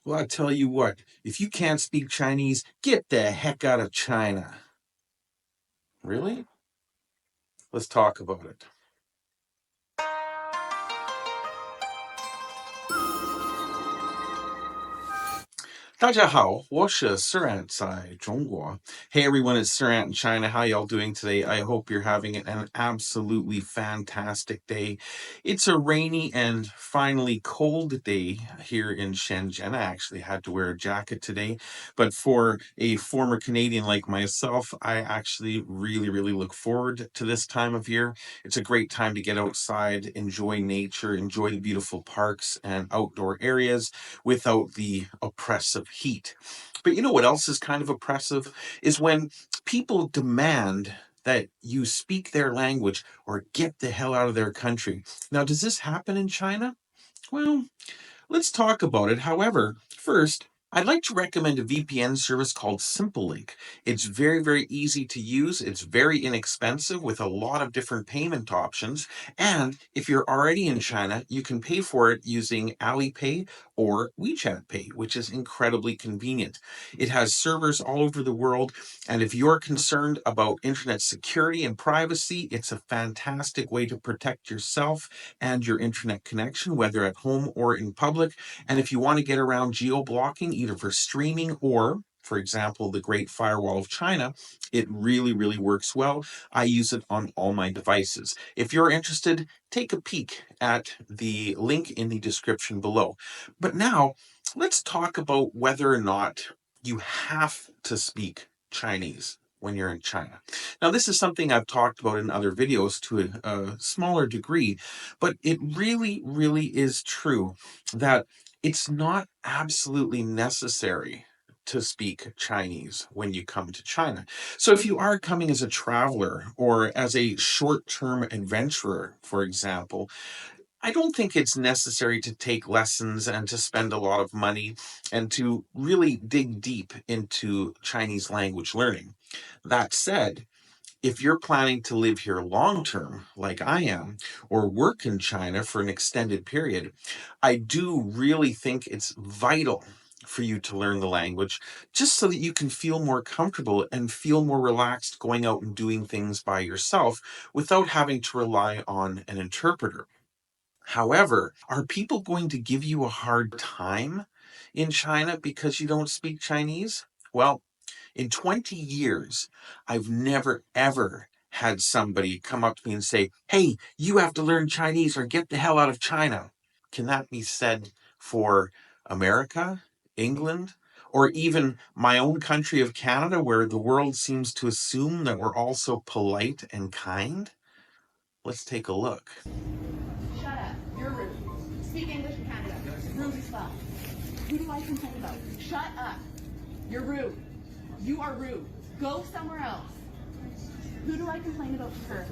Well, I tell you what, if you can't speak Chinese, get the heck out of China. Really? Let's talk about it. 大家好，我是 Surat 在中国. Hey everyone, it's Surat in China. How y'all doing today? I hope you're having an absolutely fantastic day. It's a rainy and finally cold day here in Shenzhen. I actually had to wear a jacket today, but for a former Canadian like myself, I actually really look forward to this time of year. It's a great time to get outside, enjoy nature, enjoy the beautiful parks and outdoor areas without the oppressive heat. But you know what else is kind of oppressive? Is when people demand that you speak their language or get the hell out of their country. Now, does this happen in China? Well, let's talk about it. However, first, I'd like to recommend a VPN service called SimpleLink. It's very easy to use. It's very inexpensive with a lot of different payment options. And if you're already in China, you can pay for it using Alipay or WeChat Pay, which is incredibly convenient. It has servers all over the world. And if you're concerned about internet security and privacy, it's a fantastic way to protect yourself and your internet connection, whether at home or in public. And if you want to get around geo-blocking, either for streaming or, for example, the Great Firewall of China, it really works well. I use it on all my devices. If you're interested, take a peek at the link in the description below. But now, let's talk about whether or not you have to speak Chinese when you're in China. Now, this is something I've talked about in other videos to a smaller degree, but it really is true that it's not absolutely necessary to speak Chinese when you come to China. So if you are coming as a traveler or as a short-term adventurer, for example, I don't think it's necessary to take lessons and to spend a lot of money and to really dig deep into Chinese language learning. That said, if you're planning to live here long term, like I am, or work in China for an extended period, I do really think it's vital for you to learn the language just so that you can feel more comfortable and feel more relaxed going out and doing things by yourself without having to rely on an interpreter. However, are people going to give you a hard time in China because you don't speak Chinese? Well, in 20 years, I've never, ever had somebody come up to me and say, hey, you have to learn Chinese or get the hell out of China. Can that be said for America, England, or even my own country of Canada, where the world seems to assume that we're all so polite and kind? Let's take a look. Shut up. You're rude. Speak English in Canada. Rude as well. Who do I complain about? Shut up. You're rude. You are rude. Go somewhere else. Who do I complain about her?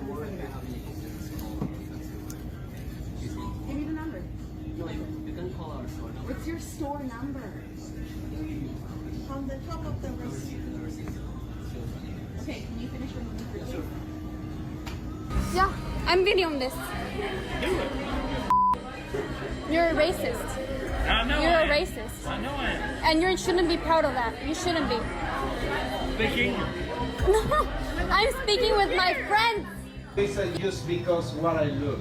Give me the number. No, you can call our store number. What's your store number? On the top of the receipt. Okay, can you finish your movie? Sure. Yeah, I'm videoing this. You're a racist. I know You're I a am. racist. I know I am. And you shouldn't be proud of that. You shouldn't be. Speaking. No, I'm speaking with my friends. It's just because what I look.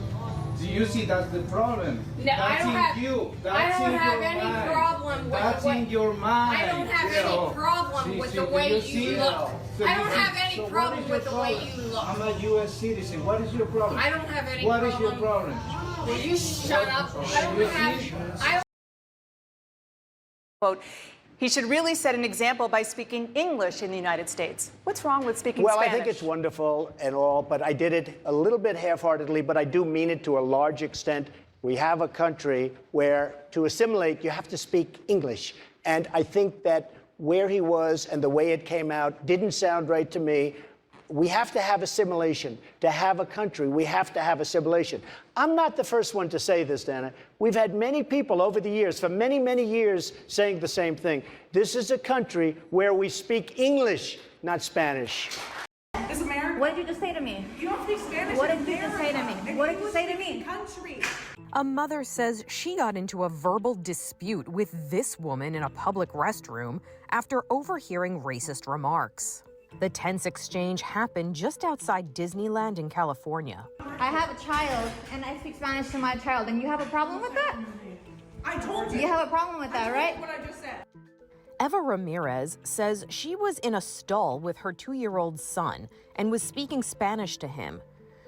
Do you see that's the problem? No, that's I don't in have. you. That's I don't in have your any mind. problem with That's what. in your mind. I don't have Yeah. any problem with the do way see you it? look. So I you don't see- have any so what problem is your with the way problem? you look. I'm a U.S. citizen. What is your problem? I don't have any What problem. is your problem? Will you shut up? I don't have. I Quote, he should really set an example by speaking English in the United States. What's wrong with speaking Well, Spanish? I think it's wonderful and all, but I did it a little bit half-heartedly, but I do mean it to a large extent. We have a country where to assimilate, you have to speak English. And I think that where he was and the way it came out didn't sound right to me. We have to have assimilation. To have a country, we have to have assimilation. I'm not the first one to say this, Dana. We've had many people over the years, for many years, saying the same thing. This is a country where we speak English, not Spanish. This America. What did you just say to me? You don't speak Spanish. What in did you just say to America. me? And What did you you say to speak me? Country. A mother says she got into a verbal dispute with this woman in a public restroom after overhearing racist remarks. The tense exchange happened just outside Disneyland in California. I have a child and I speak Spanish to my child, and you have a problem with that? I told you. You have a problem with that, right? What I just said. Eva Ramirez says she was in a stall with her 2-year-old son and was speaking Spanish to him.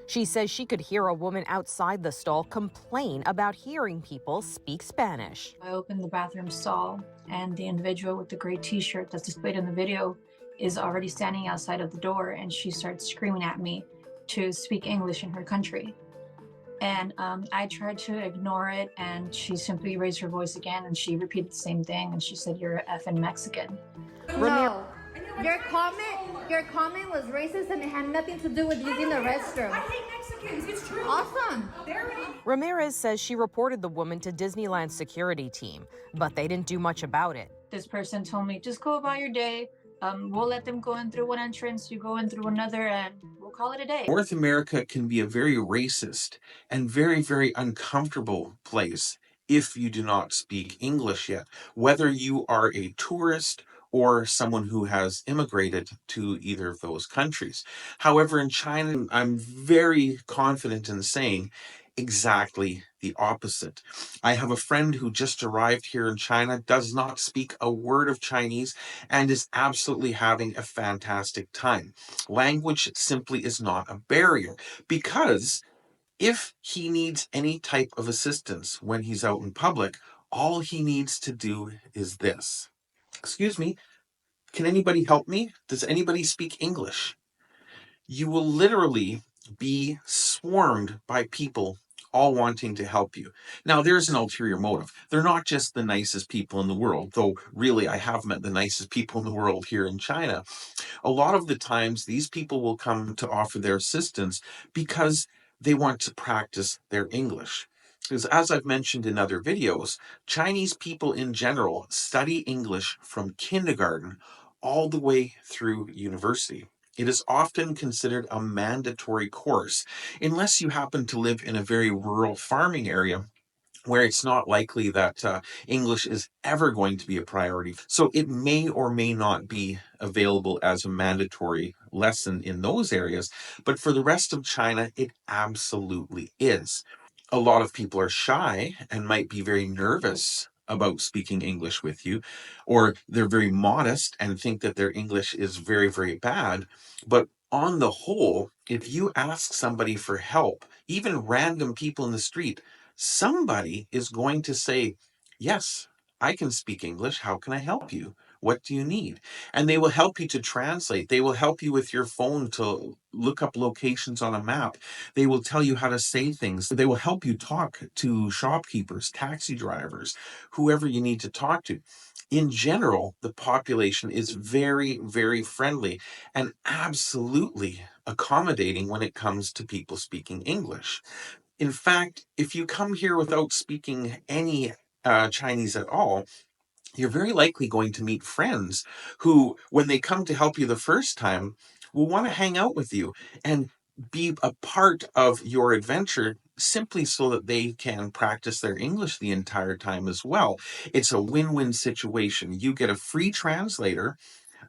She says she could hear a woman outside the stall complain about hearing people speak Spanish. I opened the bathroom stall, and the individual with the gray t-shirt that's displayed in the video is already standing outside of the door, and she starts screaming at me to speak English in her country. And I tried to ignore it, and she simply raised her voice again, and she repeated the same thing, and she said, "You're a effing Mexican." No. Your comment was racist, and it had nothing to do with using the restroom. I hate Mexicans. It's true. Awesome. Ramirez says she reported the woman to Disneyland's security team, but they didn't do much about it. This person told me, just go about your day. We'll let them go in through one entrance, you go in through another, and we'll call it a day. North America can be a very racist and very, very uncomfortable place if you do not speak English yet, whether you are a tourist or someone who has immigrated to either of those countries. However, in China, I'm very confident in saying exactly the opposite. I have a friend who just arrived here in China, does not speak a word of Chinese, and is absolutely having a fantastic time. Language simply is not a barrier, because if he needs any type of assistance when he's out in public, all he needs to do is this. Excuse me, can anybody help me? Does anybody speak English? You will literally be swarmed by people all wanting to help you. Now, there's an ulterior motive. They're not just the nicest people in the world, though really I have met the nicest people in the world here in China. A lot of the times, these people will come to offer their assistance because they want to practice their English. Because as I've mentioned in other videos, Chinese people in general study English from kindergarten all the way through university. It is often considered a mandatory course, unless you happen to live in a very rural farming area where it's not likely that English is ever going to be a priority. So it may or may not be available as a mandatory lesson in those areas, but for the rest of China, it absolutely is. A lot of people are shy and might be very nervous about speaking English with you, or they're very modest and think that their English is very, very bad. But on the whole, if you ask somebody for help, even random people in the street, somebody is going to say, "Yes, I can speak English. How can I help you? What do you need?" And they will help you to translate. They will help you with your phone to look up locations on a map. They will tell you how to say things. They will help you talk to shopkeepers, taxi drivers, whoever you need to talk to. In general, the population is very, very friendly and absolutely accommodating when it comes to people speaking English. In fact, if you come here without speaking any Chinese at all, you're very likely going to meet friends who, when they come to help you the first time, will want to hang out with you and be a part of your adventure simply so that they can practice their English the entire time as well. It's a win-win situation. You get a free translator,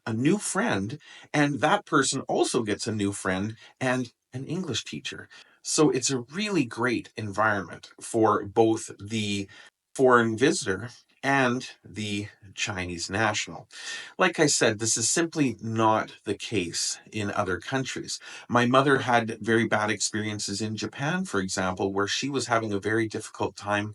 a new friend, and that person also gets a new friend and an English teacher. So it's a really great environment for both the foreign visitor and the Chinese national. Like I said, this is simply not the case in other countries. My mother had very bad experiences in Japan, for example, where she was having a very difficult time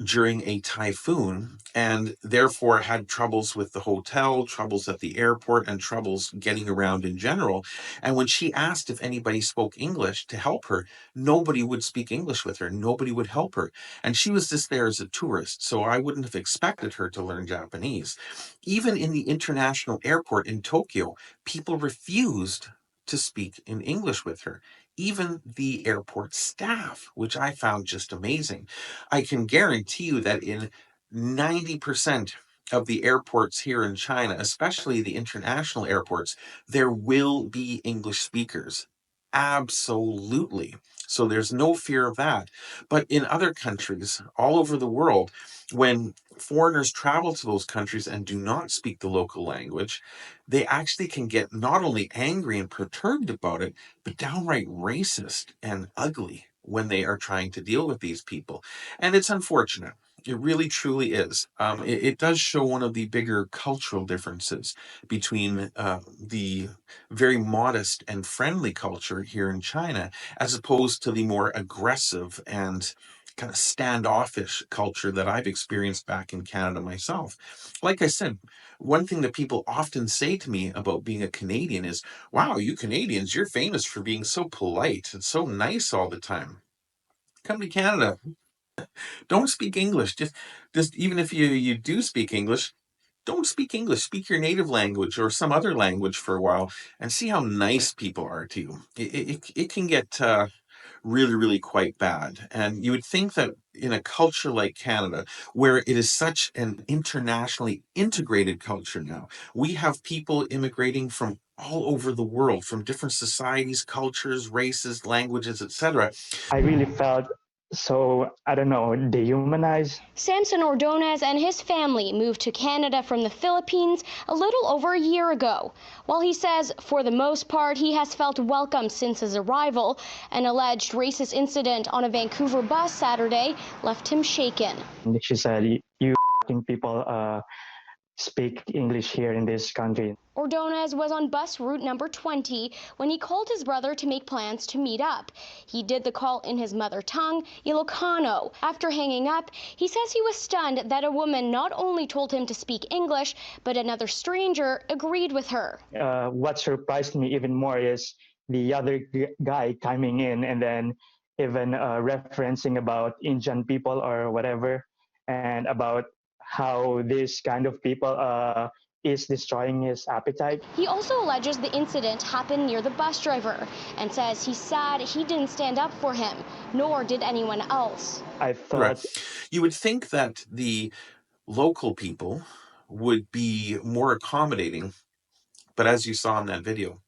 during a typhoon, and therefore had troubles with the hotel, troubles at the airport, and troubles getting around in general. And when she asked if anybody spoke English to help her, nobody would speak English with her. Nobody would help her. And she was just there as a tourist, so I wouldn't have expected her to learn Japanese. Even in the international airport in Tokyo, people refused to speak in English with her. Even the airport staff, which I found just amazing. I can guarantee you that in 90% of the airports here in China, especially the international airports, there will be English speakers Absolutely. So there's no fear of that. But in other countries all over the world, when foreigners travel to those countries and do not speak the local language, they actually can get not only angry and perturbed about it, but downright racist and ugly when they are trying to deal with these people. And it's unfortunate. It really truly is. It does show one of the bigger cultural differences between the very modest and friendly culture here in China, as opposed to the more aggressive and kind of standoffish culture that I've experienced back in Canada myself. Like I said, one thing that people often say to me about being a Canadian is, wow, you Canadians, you're famous for being so polite and so nice all the time. Come to Canada, don't speak English. Just even if you do speak English, don't speak English. Speak your native language or some other language for a while, and see how nice people are to you. It can get really, really quite bad. And you would think that in a culture like Canada, where it is such an internationally integrated culture now, we have people immigrating from all over the world, from different societies, cultures, races, languages, etc. I really felt so, I don't know, dehumanized. Samson Ordonez and his family moved to Canada from the Philippines a little over a year ago. While he says, for the most part, he has felt welcome since his arrival, an alleged racist incident on a Vancouver bus Saturday left him shaken. And she said, you people speak English here in this country. Ordonez was on bus route number 20 when he called his brother to make plans to meet up. He did the call in his mother tongue, Ilocano. After hanging up, he says he was stunned that a woman not only told him to speak English, but another stranger agreed with her. What surprised me even more is the other guy coming in and then even referencing about Indian people or whatever, and about how this kind of people is destroying his appetite. He also alleges the incident happened near the bus driver and says he's sad he didn't stand up for him, nor did anyone else. I thought you would think that the local people would be more accommodating, but as you saw in that video,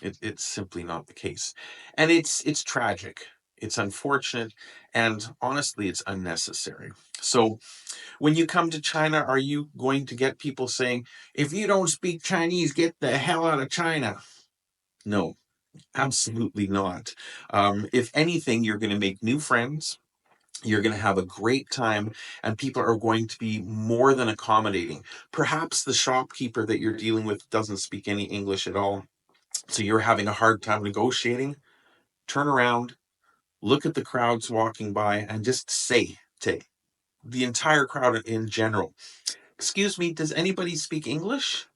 it's simply not the case. And it's tragic. It's unfortunate, and honestly, it's unnecessary. So when you come to China, are you going to get people saying, if you don't speak Chinese, get the hell out of China? No, absolutely not. If anything, you're going to make new friends. You're going to have a great time, and people are going to be more than accommodating. Perhaps the shopkeeper that you're dealing with doesn't speak any English at all, so you're having a hard time negotiating. Turn around, look at the crowds walking by, and just say to the entire crowd in general, excuse me, does anybody speak English?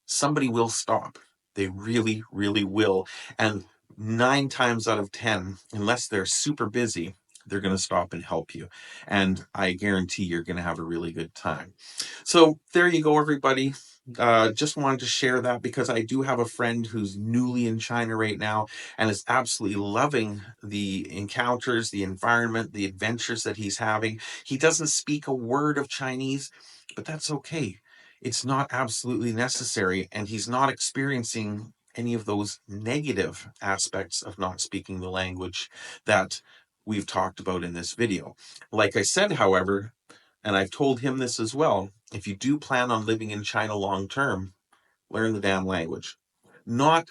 Somebody will stop. They really, really will. And 9 times out of 10, unless they're super busy, they're going to stop and help you. And I guarantee you're going to have a really good time. So there you go, everybody. Just wanted to share that because I do have a friend who's newly in China right now and is absolutely loving the encounters, the environment, the adventures that he's having. He doesn't speak a word of Chinese, but that's okay. It's not absolutely necessary, and he's not experiencing any of those negative aspects of not speaking the language that we've talked about in this video. Like I said, however, and I've told him this as well, if you do plan on living in China long term, learn the damn language. Not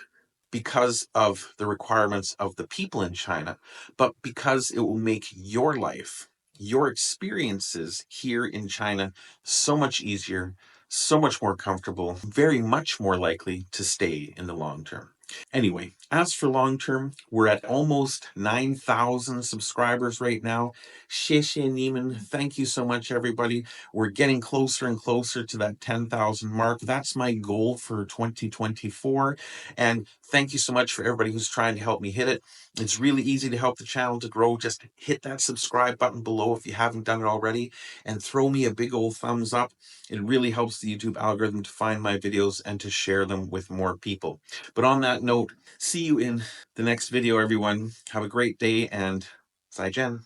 because of the requirements of the people in China, but because it will make your life, your experiences here in China so much easier, so much more comfortable, very much more likely to stay in the long term. Anyway, as for long term, we're at almost 9,000 subscribers right now. 谢谢你们. Thank you so much, everybody. We're getting closer and closer to that 10,000 mark. That's my goal for 2024. And thank you so much for everybody who's trying to help me hit it. It's really easy to help the channel to grow. Just hit that subscribe button below if you haven't done it already, and throw me a big old thumbs up. It really helps the YouTube algorithm to find my videos and to share them with more people. But on that note, see you in the next video, everyone. Have a great day, and Zaijian.